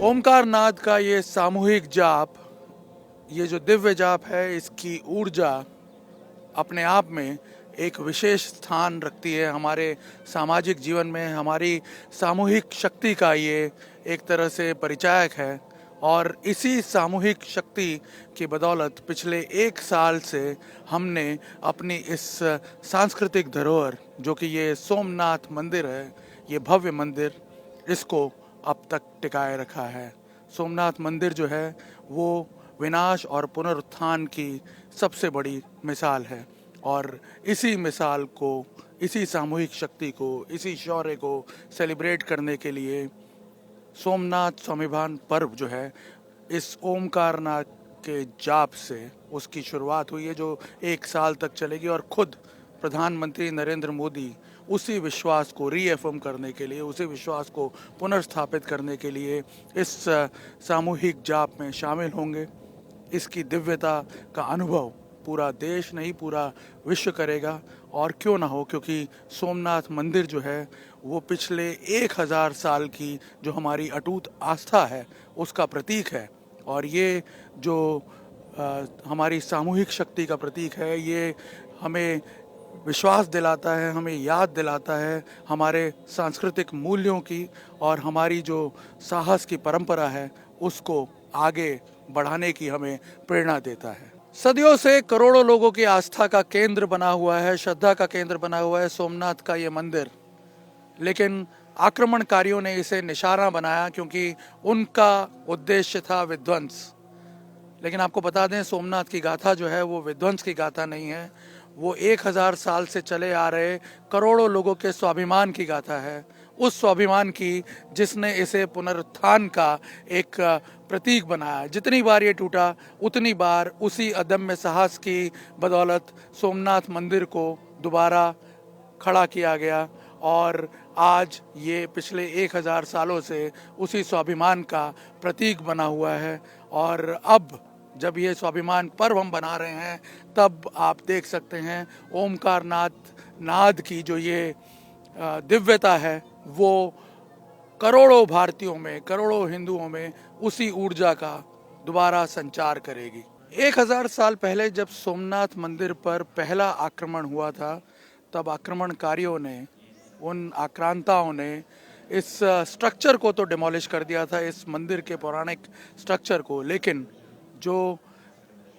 ओमकार नाद का ये सामूहिक जाप, ये जो दिव्य जाप है, इसकी ऊर्जा अपने आप में एक विशेष स्थान रखती है हमारे सामाजिक जीवन में। हमारी सामूहिक शक्ति का ये एक तरह से परिचायक है और इसी सामूहिक शक्ति की बदौलत पिछले 1 साल से हमने अपनी इस सांस्कृतिक धरोहर, जो कि ये सोमनाथ मंदिर है, ये भव्य मंदिर, इसको अब तक टिकाए रखा है। सोमनाथ मंदिर जो है वो विनाश और पुनरुत्थान की सबसे बड़ी मिसाल है और इसी मिसाल को, इसी सामूहिक शक्ति को, इसी शौर्य को सेलिब्रेट करने के लिए सोमनाथ स्वाभिमान पर्व जो है, इस ओमकार नाद के जाप से उसकी शुरुआत हुई है, जो 1 साल तक चलेगी। और खुद प्रधानमंत्री नरेंद्र मोदी उसी विश्वास को रीअफर्म करने के लिए, उसी विश्वास को पुनर्स्थापित करने के लिए इस सामूहिक जाप में शामिल होंगे। इसकी दिव्यता का अनुभव पूरा देश नहीं, पूरा विश्व करेगा। और क्यों ना हो, क्योंकि सोमनाथ मंदिर जो है वो पिछले 1000 साल की जो हमारी अटूट आस्था है उसका प्रतीक है। और ये जो हमारी सामूहिक शक्ति का प्रतीक है, ये हमें विश्वास दिलाता है, हमें याद दिलाता है हमारे सांस्कृतिक मूल्यों की, और हमारी जो साहस की परंपरा है उसको आगे बढ़ाने की हमें प्रेरणा देता है। सदियों से करोड़ों लोगों की आस्था का केंद्र बना हुआ है, श्रद्धा का केंद्र बना हुआ है सोमनाथ का ये मंदिर। लेकिन आक्रमणकारियों ने इसे निशाना बनाया क्योंकि उनका उद्देश्य था विध्वंस। लेकिन आपको बता दें, सोमनाथ की गाथा जो है वो विध्वंस की गाथा नहीं है, वो 1000 साल से चले आ रहे करोड़ों लोगों के स्वाभिमान की गाथा है। उस स्वाभिमान की जिसने इसे पुनरुत्थान का एक प्रतीक बनाया। जितनी बार ये टूटा उतनी बार उसी अदम्य साहस की बदौलत सोमनाथ मंदिर को दोबारा खड़ा किया गया और आज ये पिछले 1000 सालों से उसी स्वाभिमान का प्रतीक बना हुआ है। और अब जब ये स्वाभिमान पर्व हम बना रहे हैं, तब आप देख सकते हैं ओमकार नाद की जो ये दिव्यता है वो करोड़ों भारतीयों में, करोड़ों हिंदुओं में उसी ऊर्जा का दोबारा संचार करेगी। 1000 साल पहले जब सोमनाथ मंदिर पर पहला आक्रमण हुआ था, तब आक्रमणकारियों ने, उन आक्रांताओं ने इस स्ट्रक्चर को तो डिमोलिश कर दिया था, इस मंदिर के पौराणिक स्ट्रक्चर को। लेकिन जो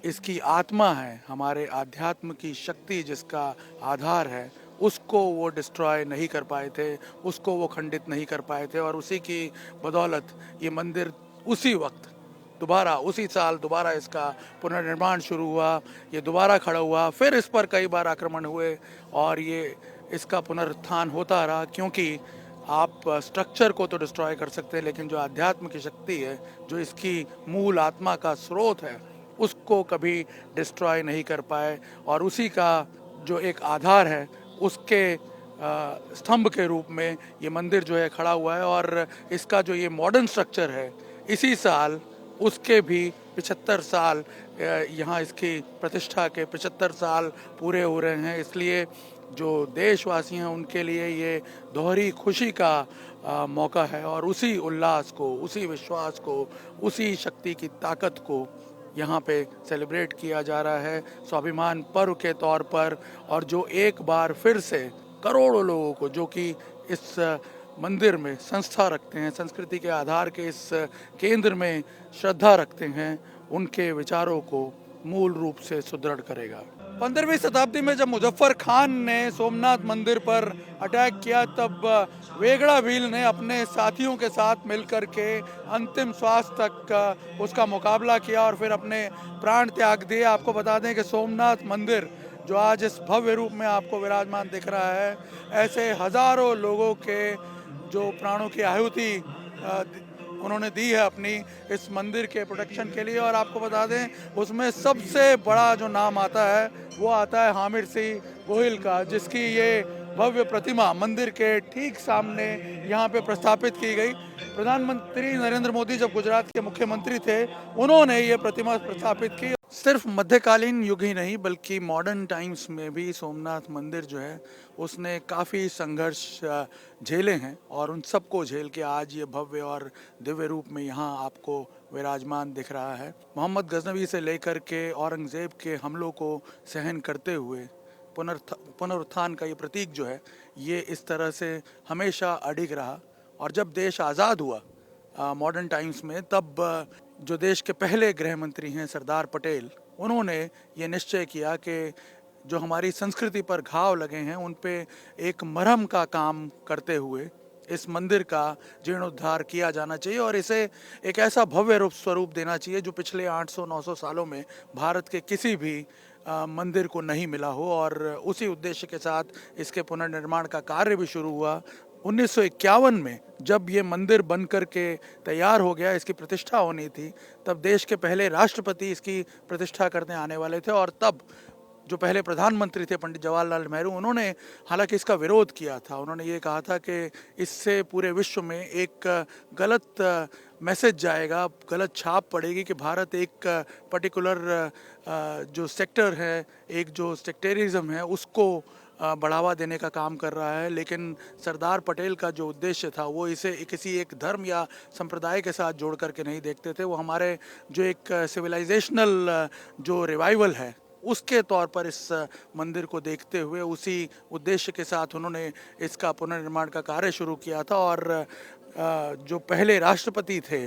इसकी आत्मा है, हमारे आध्यात्म की शक्ति जिसका आधार है, उसको वो डिस्ट्रॉय नहीं कर पाए थे, उसको वो खंडित नहीं कर पाए थे। और उसी की बदौलत ये मंदिर उसी वक्त दोबारा, उसी साल दोबारा इसका पुनर्निर्माण शुरू हुआ, ये दोबारा खड़ा हुआ। फिर इस पर कई बार आक्रमण हुए और ये इसका पुनरुत्थान होता रहा, क्योंकि आप स्ट्रक्चर को तो डिस्ट्रॉय कर सकते हैं, लेकिन जो आध्यात्म की शक्ति है, जो इसकी मूल आत्मा का स्रोत है, उसको कभी डिस्ट्रॉय नहीं कर पाए। और उसी का जो एक आधार है, उसके स्तंभ के रूप में ये मंदिर जो है खड़ा हुआ है। और इसका जो ये मॉडर्न स्ट्रक्चर है, इसी साल उसके भी 75 साल, यहाँ इसकी प्रतिष्ठा के 75 साल पूरे हो रहे हैं। इसलिए जो देशवासी हैं उनके लिए ये दोहरी खुशी का मौका है और उसी उल्लास को, उसी विश्वास को, उसी शक्ति की ताकत को यहाँ पे सेलिब्रेट किया जा रहा है स्वाभिमान पर्व के तौर पर। और जो एक बार फिर से करोड़ों लोगों को, जो कि इस मंदिर में संस्था रखते हैं, संस्कृति के आधार के इस केंद्र में श्रद्धा रखते हैं, उनके विचारों को मूल रूप से सुदृढ़ करेगा। 15वीं शताब्दी में जब मुजफ्फर खान ने सोमनाथ मंदिर पर अटैक किया, तब वेगड़ा भील ने अपने साथियों के साथ मिलकर के अंतिम श्वास तक उसका मुकाबला किया और फिर अपने प्राण त्याग दिए। आपको बता दें कि सोमनाथ मंदिर जो आज इस भव्य रूप में आपको विराजमान दिख रहा है, ऐसे हजारों लोगों के जो प्राणों की आहुति उन्होंने दी है अपनी इस मंदिर के प्रोटेक्शन के लिए। और आपको बता दें, उसमें सबसे बड़ा जो नाम आता है वो आता है हामिद सिंह गोहिल का, जिसकी ये भव्य प्रतिमा मंदिर के ठीक सामने यहाँ पे प्रस्थापित की गई। प्रधानमंत्री नरेंद्र मोदी जब गुजरात के मुख्यमंत्री थे, उन्होंने ये प्रतिमा प्रस्थापित की। सिर्फ मध्यकालीन युग ही नहीं बल्कि मॉडर्न टाइम्स में भी सोमनाथ मंदिर जो है उसने काफ़ी संघर्ष झेले हैं, और उन सबको झेल के आज ये भव्य और दिव्य रूप में यहाँ आपको विराजमान दिख रहा है। मोहम्मद गजनवी से लेकर के औरंगज़ेब के हमलों को सहन करते हुए पुनरुत्थान का ये प्रतीक जो है ये इस तरह से हमेशा अडिग रहा। और जब देश आज़ाद हुआ मॉडर्न टाइम्स में, तब जो देश के पहले गृह मंत्री हैं सरदार पटेल, उन्होंने ये निश्चय किया कि जो हमारी संस्कृति पर घाव लगे हैं उन पे एक मरहम का काम करते हुए इस मंदिर का जीर्णोद्धार किया जाना चाहिए और इसे एक ऐसा भव्य रूप स्वरूप देना चाहिए जो पिछले 800-900 सालों में भारत के किसी भी मंदिर को नहीं मिला हो। और उसी उद्देश्य के साथ इसके पुनर्निर्माण का कार्य भी शुरू हुआ। 1951 में जब ये मंदिर बन कर के तैयार हो गया, इसकी प्रतिष्ठा होनी थी, तब देश के पहले राष्ट्रपति इसकी प्रतिष्ठा करने आने वाले थे। और तब जो पहले प्रधानमंत्री थे पंडित जवाहरलाल नेहरू, उन्होंने हालांकि इसका विरोध किया था। उन्होंने ये कहा था कि इससे पूरे विश्व में एक गलत मैसेज जाएगा, गलत छाप पड़ेगी कि भारत एक पर्टिकुलर जो सेक्टर है, एक जो सेक्टेरिज्म है, उसको बढ़ावा देने का काम कर रहा है। लेकिन सरदार पटेल का जो उद्देश्य था वो इसे किसी एक धर्म या संप्रदाय के साथ जोड़ करके नहीं देखते थे। वो हमारे जो एक सिविलाइजेशनल जो रिवाइवल है उसके तौर पर इस मंदिर को देखते हुए उसी उद्देश्य के साथ उन्होंने इसका पुनर्निर्माण का कार्य शुरू किया था। और जो पहले राष्ट्रपति थे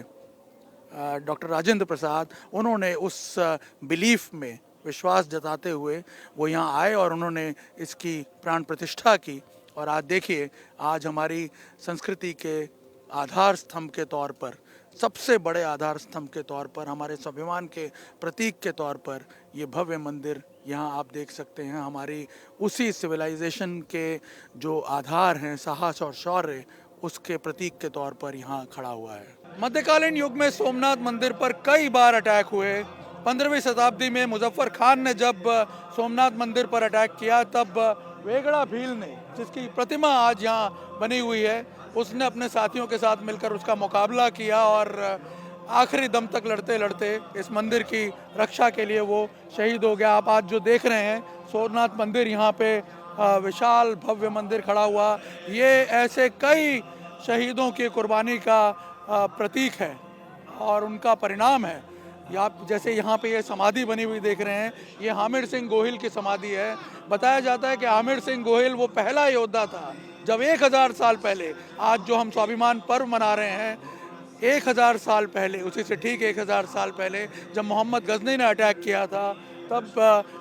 डॉक्टर राजेंद्र प्रसाद, उन्होंने उस बिलीफ में विश्वास जताते हुए वो यहाँ आए और उन्होंने इसकी प्राण प्रतिष्ठा की। और आज देखिए, आज हमारी संस्कृति के आधार स्तंभ के तौर पर, सबसे बड़े आधार स्तंभ के तौर पर, हमारे स्वाभिमान के प्रतीक के तौर पर ये भव्य मंदिर यहाँ आप देख सकते हैं। हमारी उसी सिविलाइजेशन के जो आधार हैं, साहस और शौर्य, उसके प्रतीक के तौर पर यहाँ खड़ा हुआ है। मध्यकालीन युग में सोमनाथ मंदिर पर कई बार अटैक हुए। 15वीं शताब्दी में मुजफ्फर खान ने जब सोमनाथ मंदिर पर अटैक किया, तब वेगड़ा भील ने, जिसकी प्रतिमा आज यहाँ बनी हुई है, उसने अपने साथियों के साथ मिलकर उसका मुकाबला किया और आखिरी दम तक लड़ते लड़ते इस मंदिर की रक्षा के लिए वो शहीद हो गया। आप आज जो देख रहे हैं सोमनाथ मंदिर, यहाँ पे विशाल भव्य मंदिर खड़ा हुआ, ये ऐसे कई शहीदों की कुर्बानी का प्रतीक है और उनका परिणाम है। आप जैसे यहाँ पे ये समाधि बनी हुई देख रहे हैं, ये हामिर सिंह गोहिल की समाधि है। बताया जाता है कि हामिर सिंह गोहिल वो पहला योद्धा था जब 1000 साल पहले, आज जो हम स्वाभिमान पर्व मना रहे हैं, 1000 साल पहले, उसी से ठीक 1000 साल पहले जब मोहम्मद गजनी ने अटैक किया था, तब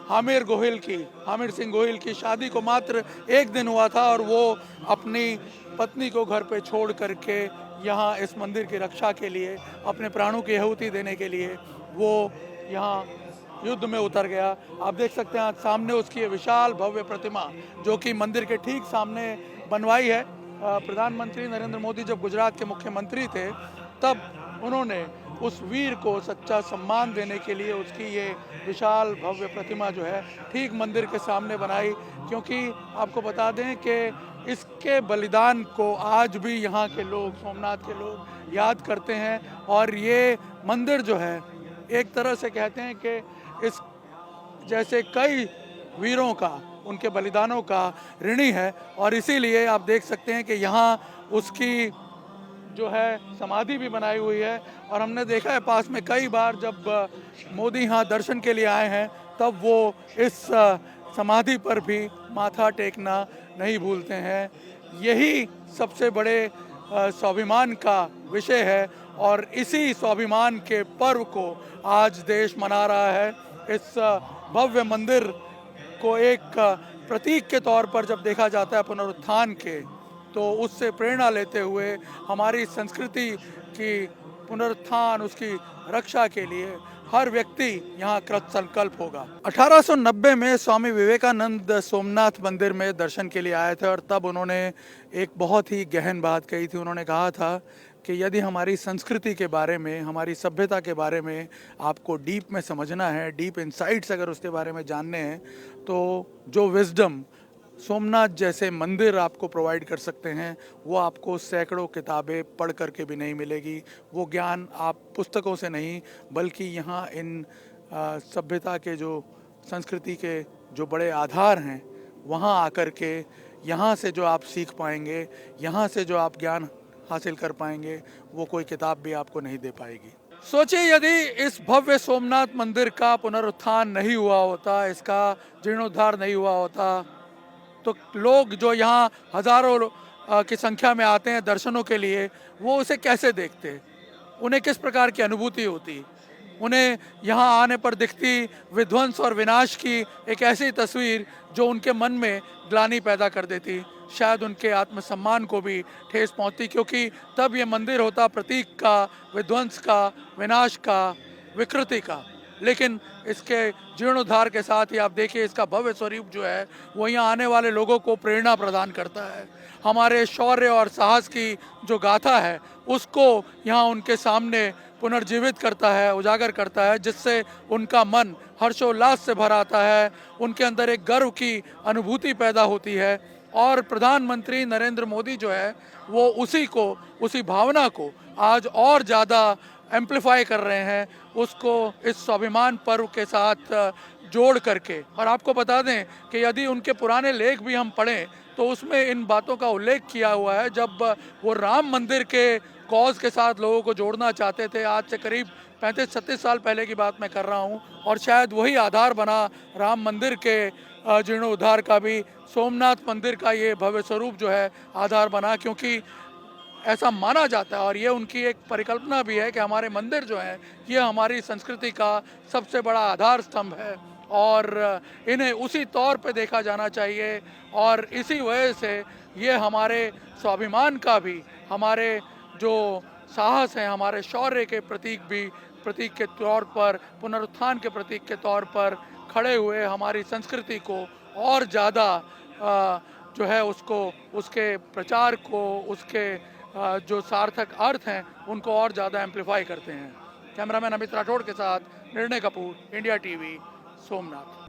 हामिर सिंह गोहिल की शादी को मात्र 1 दिन हुआ था और वो अपनी पत्नी को घर पे छोड़ करके यहाँ इस मंदिर की रक्षा के लिए, अपने प्राणों की आहुति देने के लिए वो यहाँ युद्ध में उतर गया। आप देख सकते हैं आज सामने उसकी ये विशाल भव्य प्रतिमा, जो कि मंदिर के ठीक सामने बनवाई है। प्रधानमंत्री नरेंद्र मोदी जब गुजरात के मुख्यमंत्री थे, तब उन्होंने उस वीर को सच्चा सम्मान देने के लिए उसकी ये विशाल भव्य प्रतिमा जो है ठीक मंदिर के सामने बनाई। क्योंकि आपको बता दें कि इसके बलिदान को आज भी यहाँ के लोग, सोमनाथ के लोग याद करते हैं। और ये मंदिर जो है, एक तरह से कहते हैं कि इस जैसे कई वीरों का, उनके बलिदानों का ऋणी है। और इसीलिए आप देख सकते हैं कि यहाँ उसकी जो है समाधि भी बनाई हुई है। और हमने देखा है पास में कई बार जब मोदी यहाँ दर्शन के लिए आए हैं, तब वो इस समाधि पर भी माथा टेकना नहीं भूलते हैं। यही सबसे बड़े स्वाभिमान का विषय है और इसी स्वाभिमान के पर्व को आज देश मना रहा है। इस भव्य मंदिर को एक प्रतीक के तौर पर जब देखा जाता है पुनरुत्थान के, तो उससे प्रेरणा लेते हुए हमारी संस्कृति की पुनरुत्थान, उसकी रक्षा के लिए हर व्यक्ति यहाँ कृत संकल्प होगा। 1890 में स्वामी विवेकानंद सोमनाथ मंदिर में दर्शन के लिए आए थे और तब उन्होंने एक बहुत ही गहन बात कही थी। उन्होंने कहा था कि यदि हमारी संस्कृति के बारे में, हमारी सभ्यता के बारे में आपको डीप में समझना है, डीप इनसाइट्स अगर उसके बारे में जानने हैं, तो जो विजडम सोमनाथ जैसे मंदिर आपको प्रोवाइड कर सकते हैं, वो आपको सैकड़ों किताबें पढ़ करके भी नहीं मिलेगी। वो ज्ञान आप पुस्तकों से नहीं, बल्कि यहाँ इन सभ्यता के जो संस्कृति के जो बड़े आधार हैं, वहाँ आकर के यहाँ से जो आप सीख पाएंगे, यहाँ से जो आप ज्ञान हासिल कर पाएंगे, वो कोई किताब भी आपको नहीं दे पाएगी। सोचिए यदि इस भव्य सोमनाथ मंदिर का पुनरुत्थान नहीं हुआ होता, इसका जीर्णोद्धार नहीं हुआ होता, तो लोग जो यहाँ हजारों की संख्या में आते हैं दर्शनों के लिए, वो उसे कैसे देखते, उन्हें किस प्रकार की अनुभूति होती। उन्हें यहाँ आने पर दिखती विध्वंस और विनाश की एक ऐसी तस्वीर जो उनके मन में ग्लानि पैदा कर देती, शायद उनके आत्मसम्मान को भी ठेस पहुँचती, क्योंकि तब ये मंदिर होता प्रतीक का, विध्वंस का, विनाश का, विकृति का। लेकिन इसके जीर्णोद्धार के साथ ही आप देखिए इसका भव्य स्वरूप जो है वो यहाँ आने वाले लोगों को प्रेरणा प्रदान करता है। हमारे शौर्य और साहस की जो गाथा है उसको यहाँ उनके सामने पुनर्जीवित करता है, उजागर करता है, जिससे उनका मन हर्षोल्लास से भर आता है, उनके अंदर एक गर्व की अनुभूति पैदा होती है। और प्रधानमंत्री नरेंद्र मोदी जो है वो उसी भावना को आज और ज़्यादा एम्पलीफाई कर रहे हैं, उसको इस स्वाभिमान पर्व के साथ जोड़ करके। और आपको बता दें कि यदि उनके पुराने लेख भी हम पढ़ें तो उसमें इन बातों का उल्लेख किया हुआ है, जब वो राम मंदिर के कॉज के साथ लोगों को जोड़ना चाहते थे, आज से करीब 35-36 साल पहले की बात मैं कर रहा हूँ, और शायद वही आधार बना राम मंदिर के जीर्णोद्धार का भी। सोमनाथ मंदिर का ये भव्य स्वरूप जो है आधार बना, क्योंकि ऐसा माना जाता है और ये उनकी एक परिकल्पना भी है कि हमारे मंदिर जो हैं ये हमारी संस्कृति का सबसे बड़ा आधार स्तंभ है और इन्हें उसी तौर पे देखा जाना चाहिए। और इसी वजह से ये हमारे स्वाभिमान का भी, हमारे जो साहस है, हमारे शौर्य के प्रतीक के तौर पर, पुनरुत्थान के प्रतीक के तौर पर खड़े हुए हमारी संस्कृति को और ज़्यादा जो है उसको, उसके प्रचार को, उसके जो सार्थक अर्थ हैं उनको और ज़्यादा एम्पलीफाई करते हैं। कैमरामैन अमित राठौड़ के साथ निर्णय कपूर, इंडिया टीवी, सोमनाथ।